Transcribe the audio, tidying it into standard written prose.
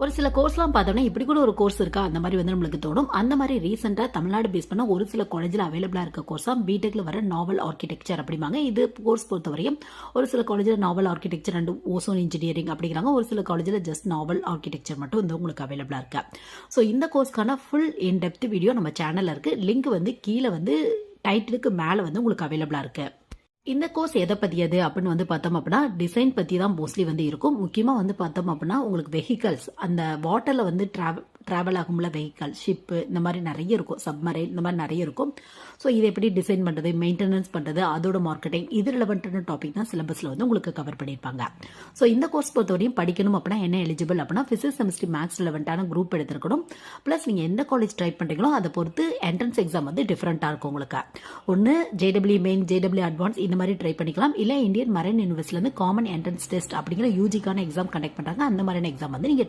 ஒரு சில கோர்ஸ்லாம் பார்த்தோம்னா, இப்படி கூட ஒரு கோர்ஸ் இருக்கா? அந்த மாரி வந்து நம்மளுக்கு தோணும். அந்த மாரி ரீசென்ட்டா தமிழ்நாடு பேஸ் பண்ண ஒரு சில காலேஜ்ல அவைலபிளா இருக்க கோர்ஸ் தான் பிடெக்ல வர நாவல் ஆர்க்கிடெக்சர் அப்படிம்பாங்க. இது கோர்ஸ் பொறுத்தவரையும் ஒரு சில காலேஜ்ல நாவல் ஆர்க்கிடெக்சர் அண்ட் ஓசோன் இன்ஜினியரிங் அப்படிங்கிறாங்க. ஒரு சில காலேஜ்ல ஜஸ்ட் நாவல் ஆர்க்கிடெக்சர் மட்டும் வந்து உங்களுக்கு அவைலபிளா இருக்கு. ஸோ இந்த கோர்ஸ்க்கான ஃபுல் இன் டெப்த் வீடியோ நம்ம சேனல்ல இருக்கு. லிங்க் வந்து கீழ வந்து டைட்டிலுக்கு மேல வந்து உங்களுக்கு அவைலபிளா இருக்கு. இந்த கோர்ஸ் எதை பற்றியது அப்படின்னு வந்து பார்த்தோம் அப்படின்னா டிசைன் பற்றி தான் மோஸ்ட்லி வந்து இருக்கும். முக்கியமாக வந்து பார்த்தோம் அப்படின்னா உங்களுக்கு வெஹிக்கல்ஸ் அந்த வாட்டரில் வந்து ட்ராவல் ஆகும்ல வெஹிக்கல் ஷிப்பு இந்த மாதிரி நிறைய இருக்கும். சப்மரைன் இந்த மாதிரி நிறைய இருக்கும். ஸோ இதை எப்படி டிசைன் பண்ணுறது, மெயின்டெனன்ஸ் பண்ணுறது, அதோட மார்க்கெட்டிங் இது ரிலவெண்ட்டான டாபிக் தான் சிலபஸில் வந்து உங்களுக்கு கவர் பண்ணியிருப்பாங்க. ஸோ இந்த கோர்ஸ் பொறுத்தவரையும் படிக்கணும் அப்படின்னா என்ன எலிஜிபிள் அப்படின்னா ஃபிசிக்ஸ் கெமிஸ்ட்ரி மேக்ஸ் ரிலவெண்ட்டான குரூப் எடுத்துருக்கணும். ப்ளஸ் நீங்கள் எந்த காலேஜ் ட்ரை பண்ணுறீங்களோ அதை பொறுத்து என்ட்ரன்ஸ் எக்ஸாம் வந்து டிஃப்ரெண்ட்டாக இருக்கும் உங்களுக்கு. ஒன்று ஜேடபிள்யூ மெயின், ஜேடபிள்யூ அட்வான்ஸ் இந்த மாதிரி ட்ரை பண்ணிக்கலாம். இல்லை இந்தியன் மரைன் யூனிவர்சிட்டியிலேருந்து காமன் என்ட்ரன்ஸ் டெஸ்ட் அப்படிங்கிற யூஜிக்கான எக்ஸாம் கண்டக்ட் பண்ணுறாங்க. அந்த மாதிரியான எக்ஸாம் வந்து நீங்கள்